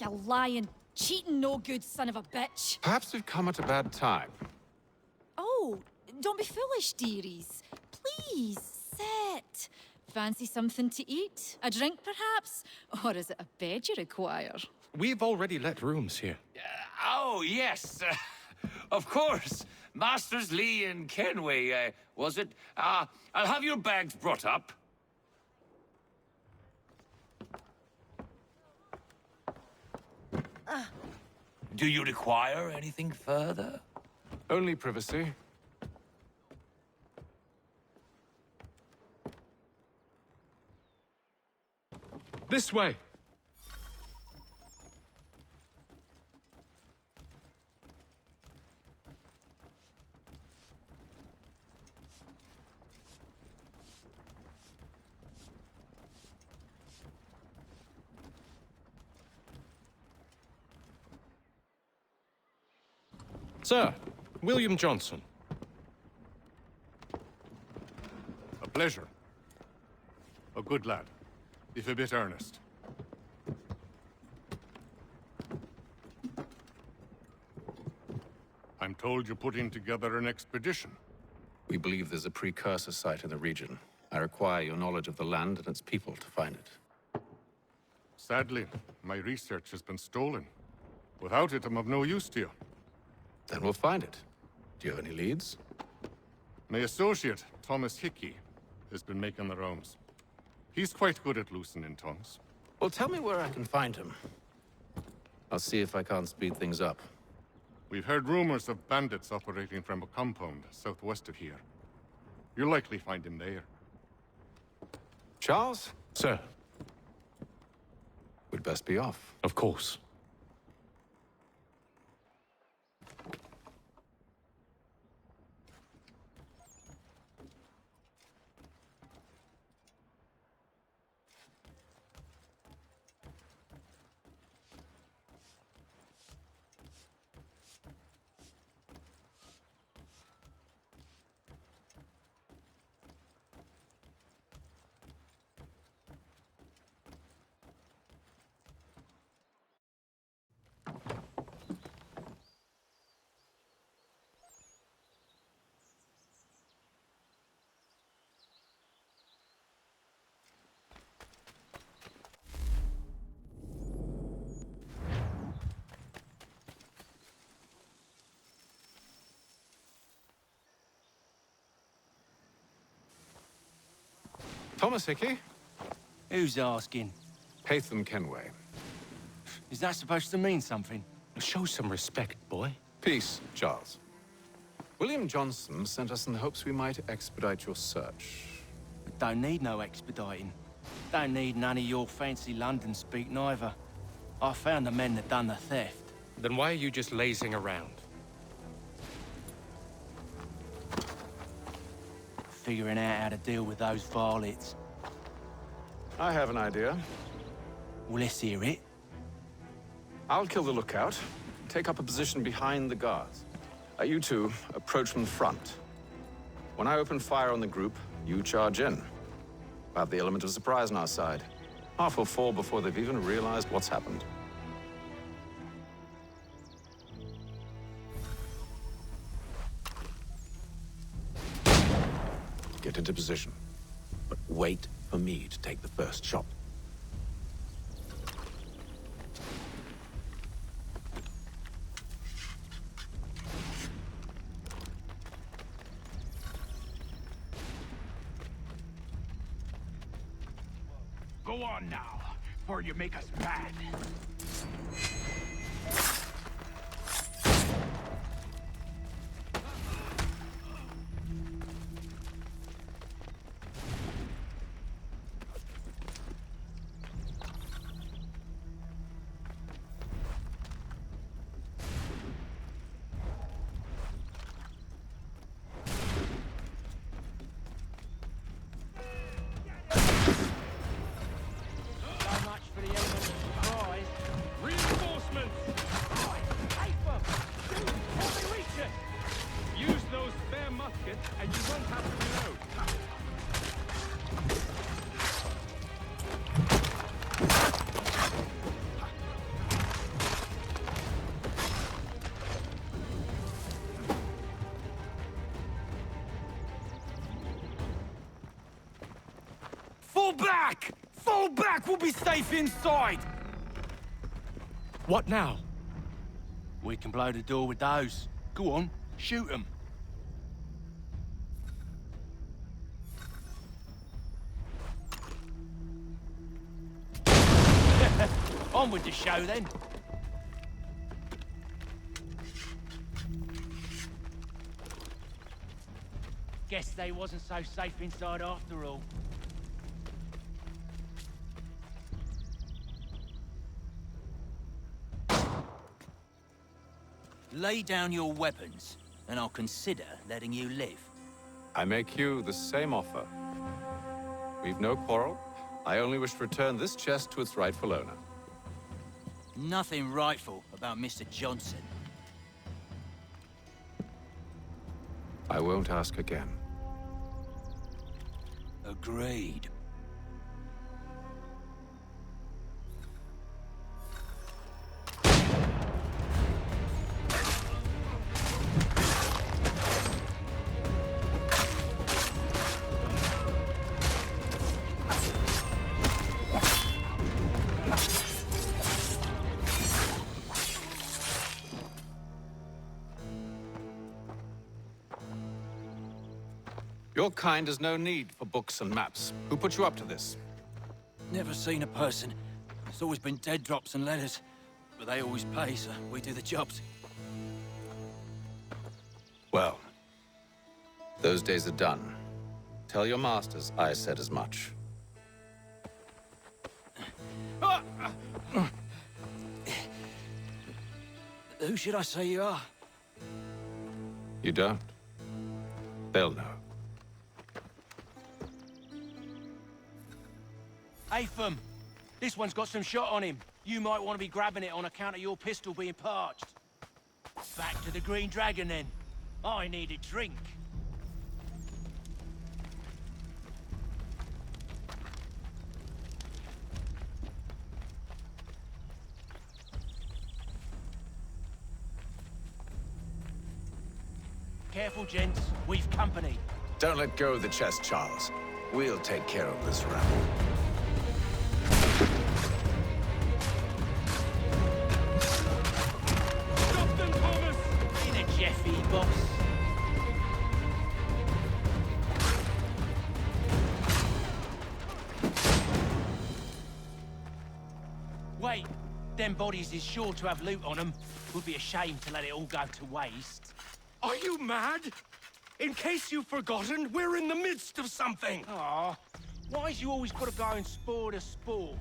You lying, cheating, no good son of a bitch. Perhaps we've come at a bad time. Oh, don't be foolish, dearies. Please, sit. Fancy something to eat? A drink, perhaps? Or is it a bed you require? We've already let rooms here. Oh, yes. Of course. Masters Lee and Kenway, was it? I'll have your bags brought up. Do you require anything further? Only privacy. This way! Sir, William Johnson. A pleasure. A good lad, if a bit earnest. I'm told you're putting together an expedition. We believe there's a precursor site in the region. I require your knowledge of the land and its people to find it. Sadly, my research has been stolen. Without it, I'm of no use to you. Then we'll find it. Do you have any leads? My associate, Thomas Hickey, has been making the rounds. He's quite good at loosening tongues. Well, tell me where I can find him. I'll see if I can't speed things up. We've heard rumors of bandits operating from a compound southwest of here. You'll likely find him there. Charles? Sir, We'd best be off. of course. Thomas Hickey? Who's asking? Haytham Kenway. Is that supposed to mean something? Show some respect, boy. Peace, Charles. William Johnson sent us in the hopes we might expedite your search. We don't need no expediting. Don't need none of your fancy London speak neither. I found the men that done the theft. Then why are you just lazing around? Figuring out how to deal with those varlets. I have an idea. Well, let's hear it. I'll kill the lookout, take up a position behind the guards. You two approach from the front. When I open fire on the group, you charge in. We'll have the element of surprise on our side. Half will fall before they've even realized what's happened. Get into position, but wait for me to take the first shot. Go on now, before you make us mad. So much for the element of surprise. back! Fall back! We'll be safe inside! What now? We can blow the door with those. Go on, shoot them. On with the show, then. Guess they wasn't so safe inside after all. Lay down your weapons, and I'll consider letting you live. I make you the same offer. We've no quarrel. I only wish to return this chest to its rightful owner. Nothing rightful about Mr. Johnson. I won't ask again. Agreed. Your kind has no need for books and maps. Who put you up to this? Never seen a person. It's always been dead drops and letters. But they always pay, so we do the jobs. Well, those days are done. Tell your masters I said as much. Who should I say you are? You don't? They'll know. Atham, this one's got some shot on him. You might want to be grabbing it on account of your pistol being parched. Back to the Green Dragon, then. I need a drink. Careful, gents. We've company. Don't let go of the chest, Charles. We'll take care of this rabble. Stop them, Thomas! In a Jeffy, boss. Wait, them bodies is sure to have loot on them. Would be a shame to let it all go to waste. Are you mad? In case you've forgotten, we're in the midst of something. Aw, why's you always gotta go and spore the sport?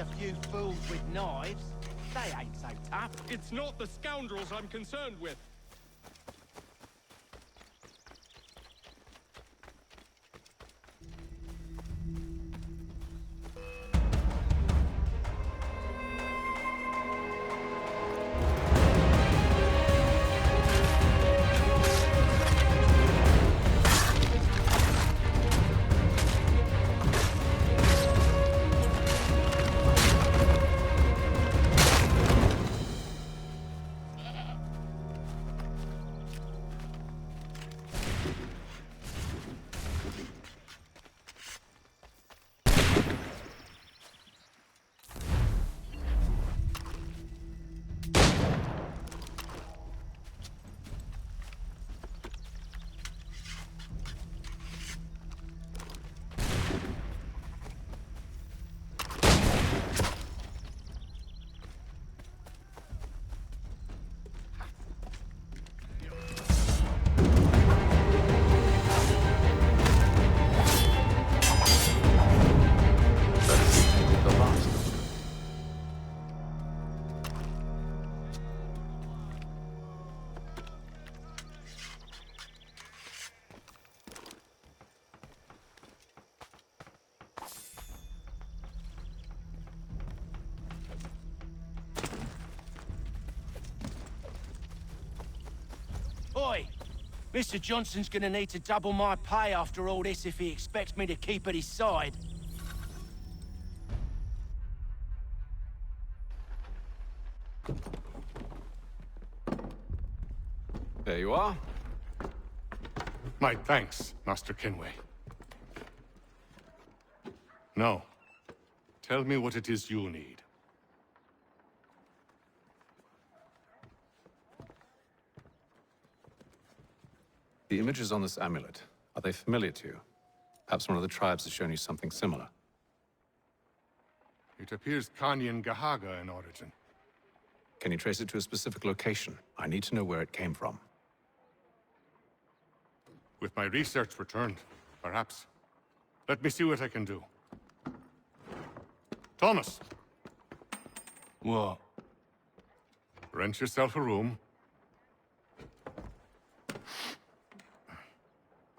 A few fools with knives. They ain't so tough. It's not the scoundrels I'm concerned with. Mr. Johnson's gonna need to double my pay after all this if he expects me to keep at his side. There you are. My thanks, Master Kenway. Now, tell me what it is you need. The images on this amulet, are they familiar to you? Perhaps one of the tribes has shown you something similar. It appears Kanyan Gahaga in origin. Can you trace it to a specific location? I need to know where it came from. With my research returned, perhaps. Let me see what I can do. Thomas! What? Rent yourself a room.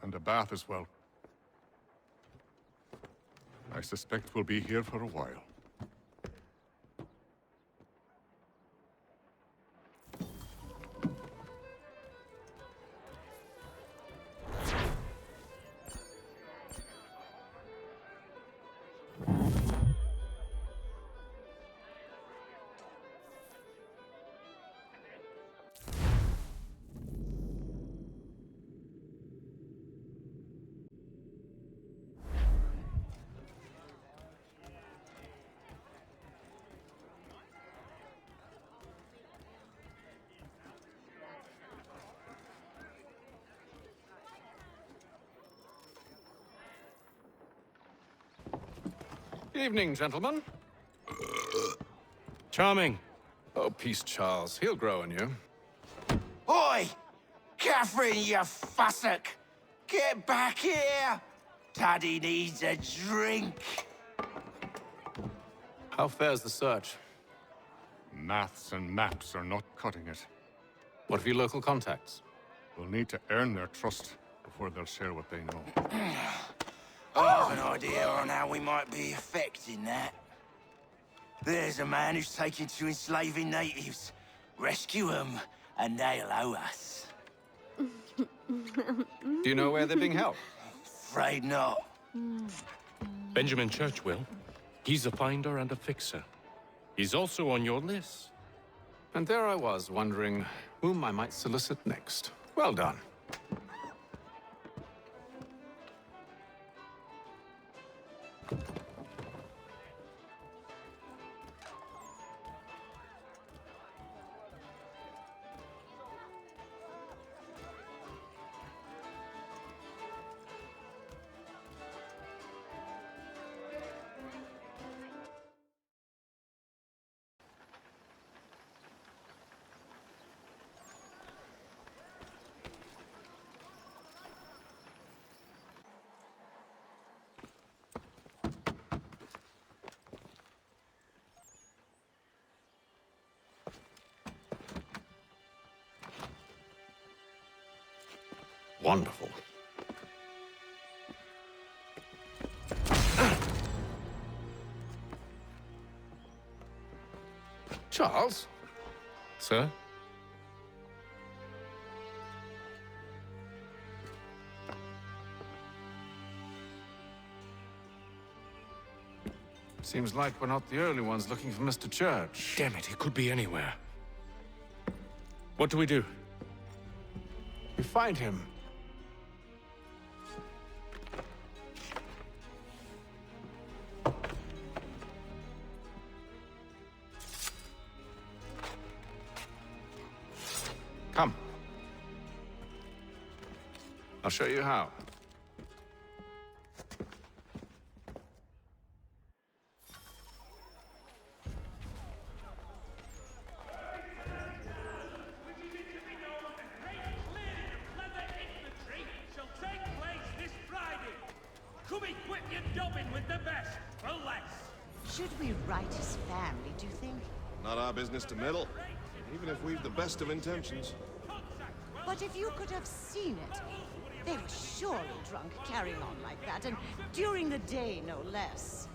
And a bath as well. I suspect we'll be here for a while. Evening, gentlemen. Charming. Oh, peace, Charles. He'll grow on you. Oi! Catherine, you fussock! Get back here! Taddy needs a drink. How fares the search? Maths and maps are not cutting it. What of your local contacts? We'll need to earn their trust before they'll share what they know. I have an idea on how we might be affecting that. There's a man who's taken to enslaving natives. Rescue them, and they'll owe us. Do you know where they're being held? Afraid not. Benjamin Churchwill. He's a finder and a fixer. He's also on your list. And there I was, wondering whom I might solicit next. Well done. Wonderful. Charles? Sir? Seems like we're not the only ones looking for Mr. Church. Damn it, he could be anywhere. What do we do? We find him. Come. I'll show you how. Should we write his family, do you think? Not our business to meddle, even if we've the best of intentions. But if you could have seen it, they were surely drunk carrying on like that, and during the day, no less.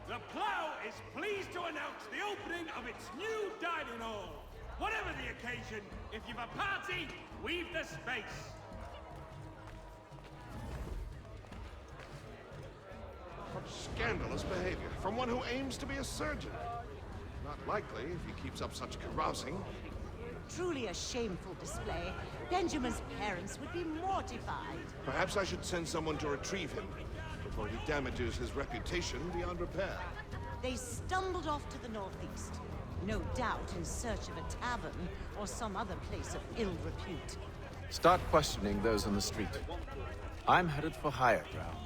The Plough is pleased to announce the opening of its new dining hall. Whatever the occasion, if you've a party, we've the space. What scandalous behavior from one who aims to be a surgeon. Not likely if he keeps up such carousing. Truly a shameful display. Benjamin's parents would be mortified. Perhaps I should send someone to retrieve him before he damages his reputation beyond repair. They stumbled off to the northeast. No doubt in search of a tavern or some other place of ill repute. Start questioning those on the street. I'm headed for higher ground.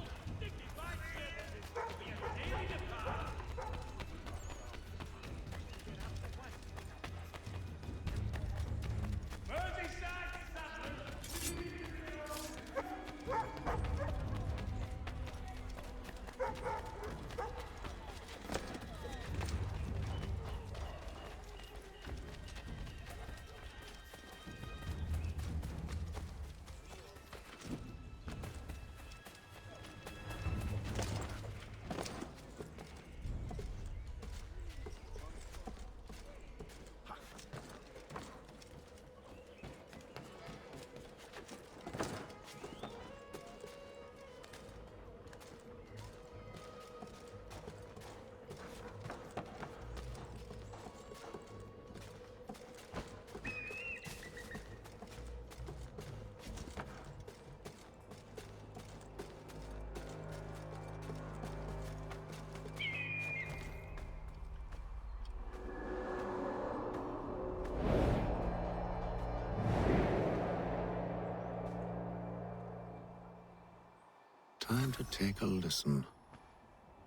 Time to take a listen.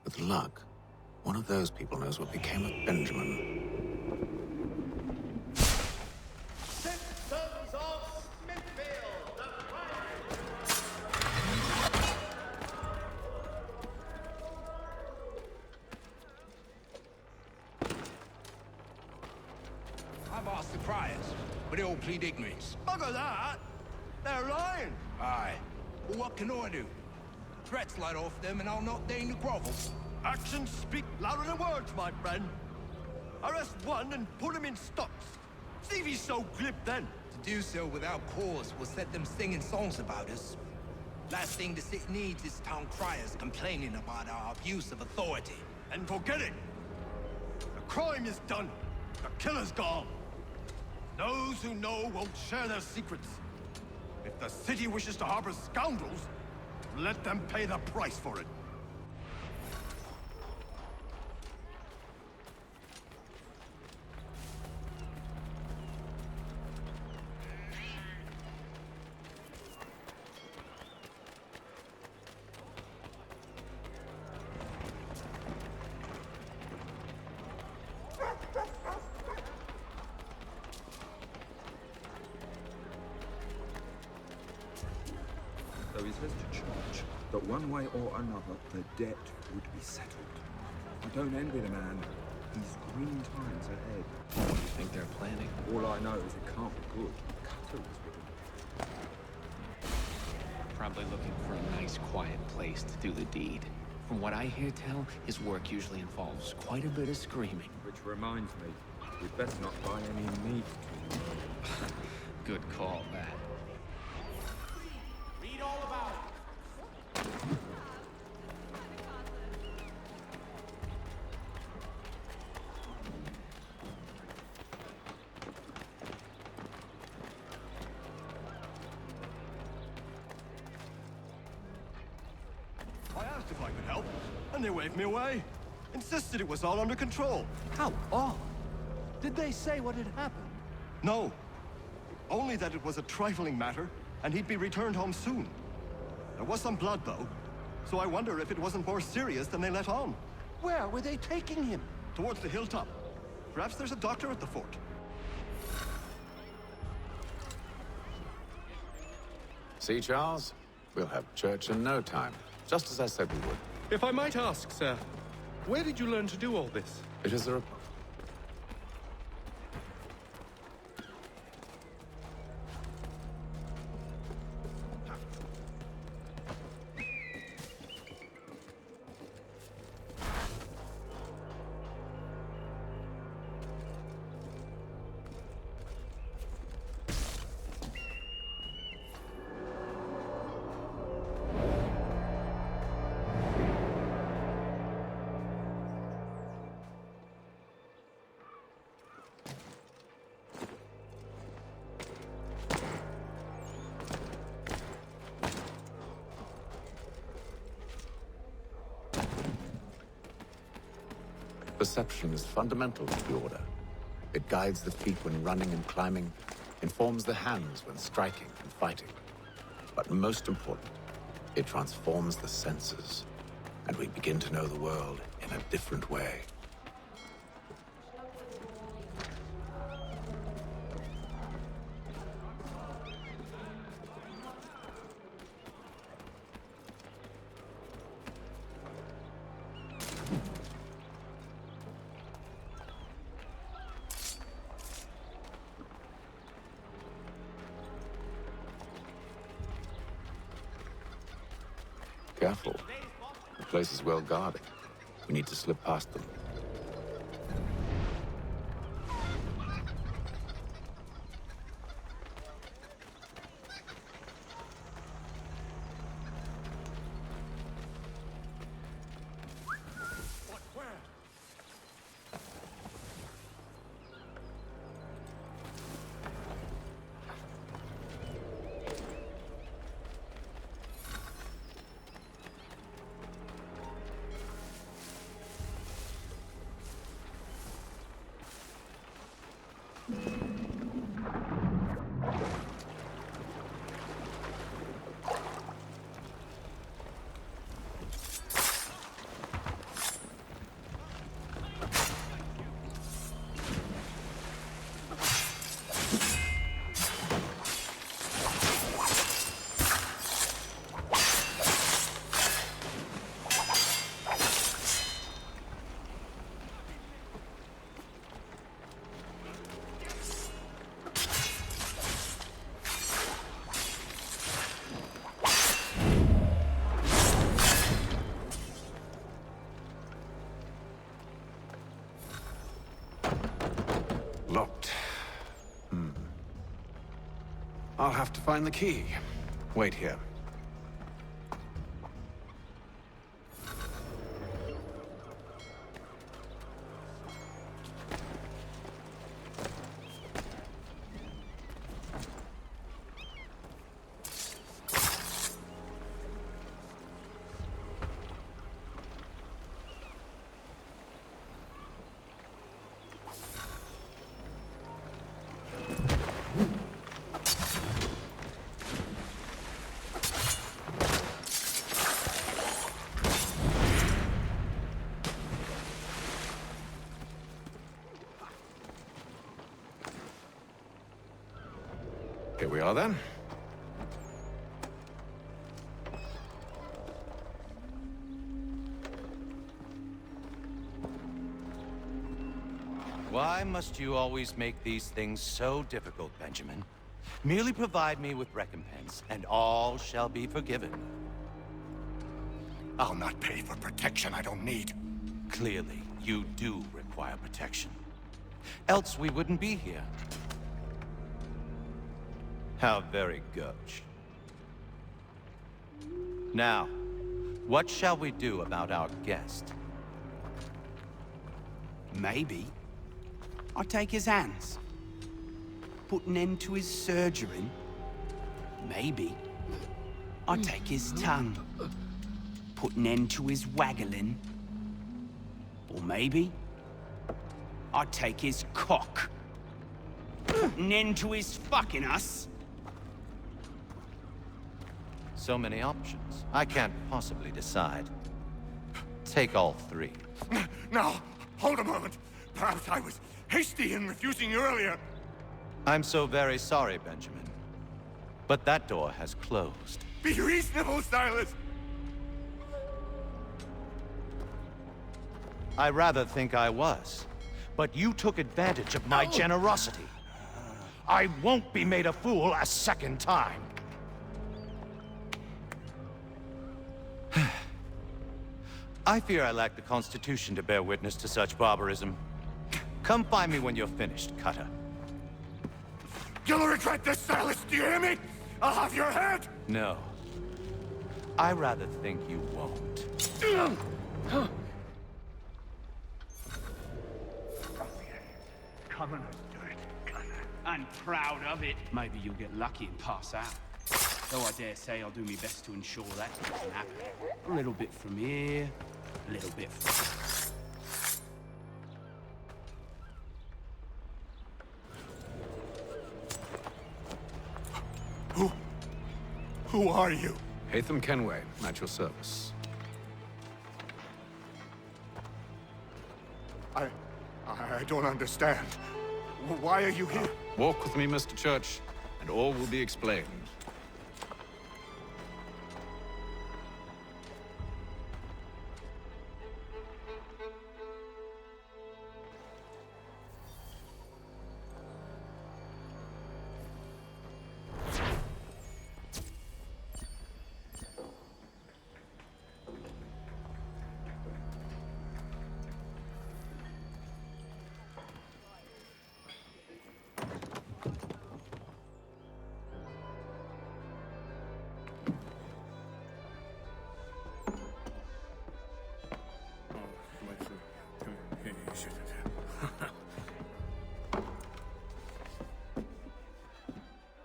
With luck, one of those people knows what became of Benjamin. Citizens of Smithfield, the I've asked the criers, but they all plead ignorance. Bugger that! They're lying! Aye. Well, what can I do? Threats light off them and I'll not deign to grovel. Actions speak louder than words, my friend. Arrest one and put him in stocks. See if he's so glib then. To do so without cause will set them singing songs about us. Last thing the city needs is town criers complaining about our abuse of authority. And forget it. The crime is done. The killer's gone. Those who know won't share their secrets. If the city wishes to harbor scoundrels, let them pay the price for it. Though he says to church that one way or another the debt would be settled. I don't envy the man. He's green times ahead. What do you think they're planning? All I know is it can't be good. Cutter was with him. Probably looking for a nice, quiet place to do the deed. From what I hear tell, his work usually involves quite a bit of screaming. Which reminds me, we'd best not buy any meat. Good call, that. Read all about it. I asked if I could help, and they waved me away. Insisted it was all under control. How odd. Did they say what had happened? No. Only that it was a trifling matter, and he'd be returned home soon. There was some blood, though, so I wonder if it wasn't more serious than they let on. Where were they taking him? Towards the hilltop. Perhaps there's a doctor at the fort. See, Charles? We'll have church in no time, just as I said we would. If I might ask, sir, where did you learn to do all this? It is a... perception is fundamental to the Order. It guides the feet when running and climbing, informs the hands when striking and fighting. But most important, it transforms the senses, and we begin to know the world in a different way. Careful. The place is well guarded. We need to slip past them. Locked. I'll have to find the key. Wait here. Here we are, then. Why must you always make these things so difficult, Benjamin? Merely provide me with recompense, and all shall be forgiven. I'll not pay for protection I don't need. Clearly, you do require protection. Else we wouldn't be here. How very gauche. Now, what shall we do about our guest? Maybe I'll take his hands. Put an end to his surgery. Maybe I'll take his tongue. Put an end to his waggling. Or maybe I'll take his cock. Put an end to his fucking us. So many options. I can't possibly decide. Take all three. Now, hold a moment. Perhaps I was hasty in refusing you earlier. I'm so very sorry, Benjamin. But that door has closed. Be reasonable, Silas! I rather think I was. But you took advantage of my generosity. I won't be made a fool a second time. I fear I lack the constitution to bear witness to such barbarism. Come find me when you're finished, Cutter. You'll regret this, Silas, do you hear me? I'll have your head! No. I rather think you won't. Come on, do it. And proud of it. Maybe you'll get lucky and pass out. Though I dare say I'll do my best to ensure that doesn't happen. A little bit from here, a little bit from Who are you? Hatham Kenway, at your service. I don't understand. Why are you here? Walk with me, Mr. Church, and all will be explained.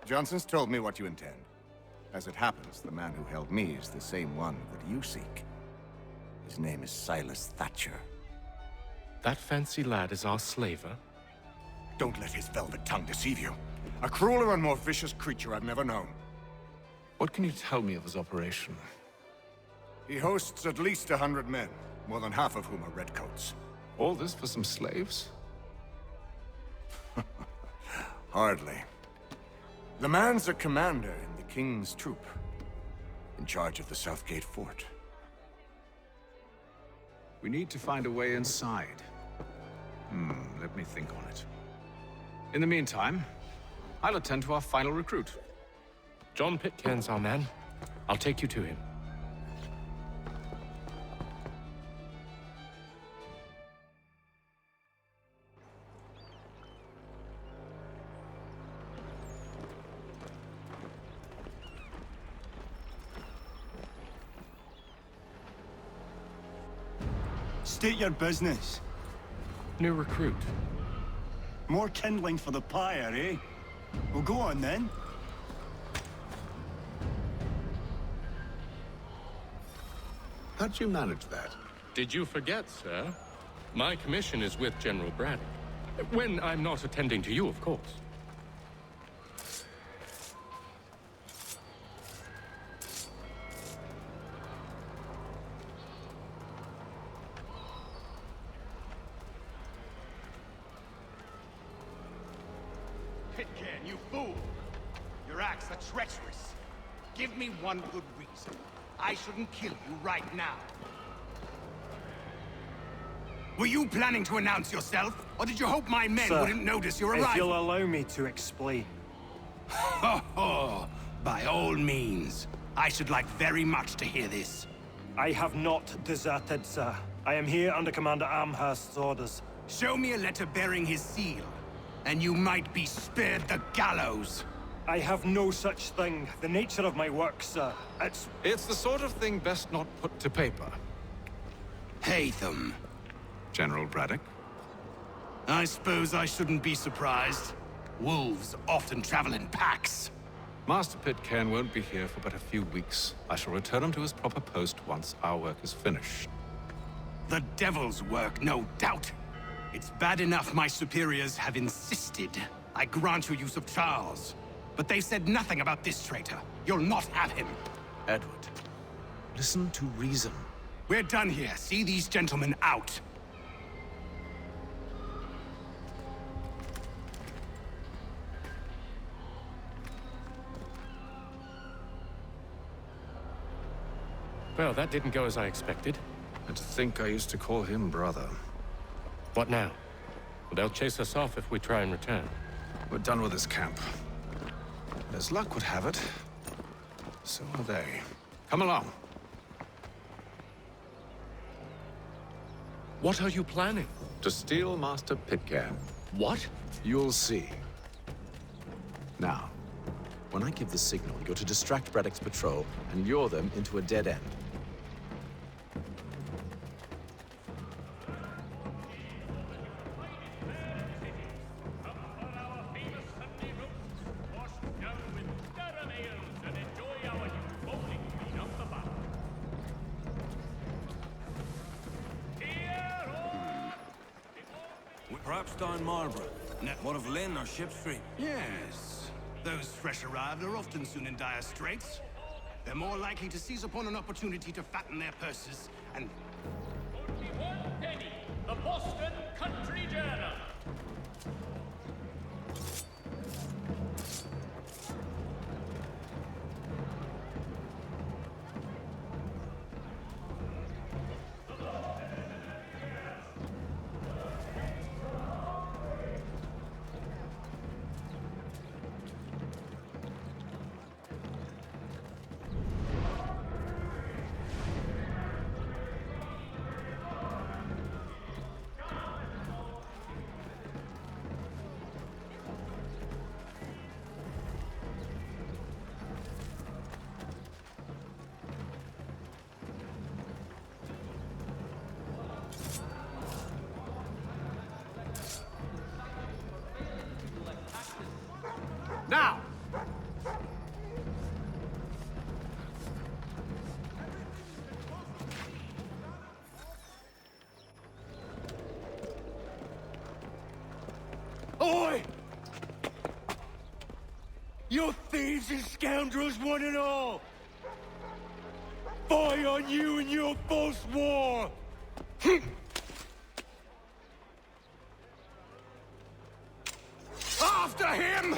Johnson's told me what you intend. As it happens, the man who held me is the same one that you seek. His name is Silas Thatcher. That fancy lad is our slaver? Don't let his velvet tongue deceive you. A crueler and more vicious creature I've never known. What can you tell me of his operation? He hosts at least 100 men, more than half of whom are redcoats. All this for some slaves? Hardly. The man's a commander in the King's troop, in charge of the Southgate Fort. We need to find a way inside. Let me think on it. In the meantime, I'll attend to our final recruit. John Pitcairn's our man. I'll take you to him. State your business. New recruit. More kindling for the pyre, eh? Well, go on then. How'd you manage that? Did you forget, sir? My commission is with General Braddock. When I'm not attending to you, of course. Pitcairn, you fool! Your acts are treacherous. Give me one good reason. I shouldn't kill you right now. Were you planning to announce yourself, or did you hope my men Sir, wouldn't notice your arrival? If you'll allow me to explain. Ho ho! By all means. I should like very much to hear this. I have not deserted, sir. I am here under Commander Amherst's orders. Show me a letter bearing his seal, and you might be spared the gallows. I have no such thing. The nature of my work, sir, It's the sort of thing best not put to paper. Hatham. General Braddock? I suppose I shouldn't be surprised. Wolves often travel in packs. Master Pitcairn won't be here for but a few weeks. I shall return him to his proper post once our work is finished. The devil's work, no doubt. It's bad enough my superiors have insisted I grant you use of Charles. But they said nothing about this traitor. You'll not have him. Edward, listen to reason. We're done here. See these gentlemen out. Well, that didn't go as I expected. And to think I used to call him brother. What now? Well, they'll chase us off if we try and return. We're done with this camp. As luck would have it, so are they. Come along. What are you planning? To steal Master Pitcairn. What? You'll see. Now, when I give the signal, you're to distract Braddock's patrol and lure them into a dead end. Perhaps down Marlborough. What of Lynn or Ship Street? Yes. Those fresh arrived are often soon in dire straits. they're more likely to seize upon an opportunity to fatten their purses and... Only one penny, the Boston Country Journal. Now! Oi! You thieves and scoundrels, one and all! Fie on you and your false war! After him!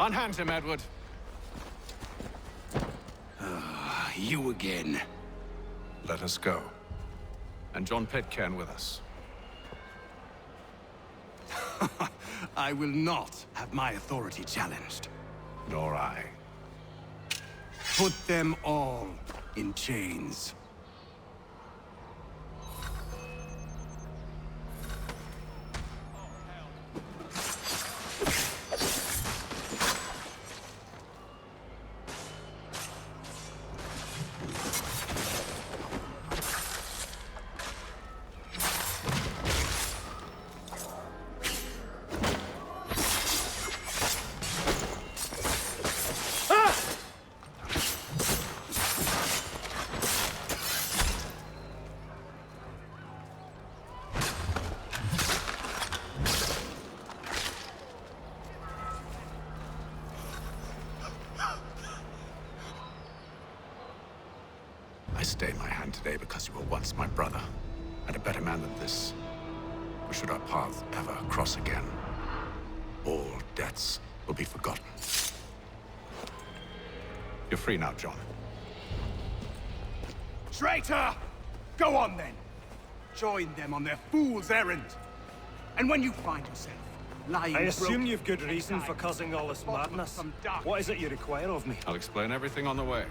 Unhand him, Edward. You again. Let us go. And John Pitcairn with us. I will not have my authority challenged. Nor I. Put them all in chains. I stay my hand today because you were once my brother, and a better man than this. Or should our paths ever cross again, all debts will be forgotten. You're free now, John. Traitor! Go on then! Join them on their fool's errand! And when you find yourself lying I assume broken you've good reason for causing all this madness. What is it you require of me? I'll explain everything on the way.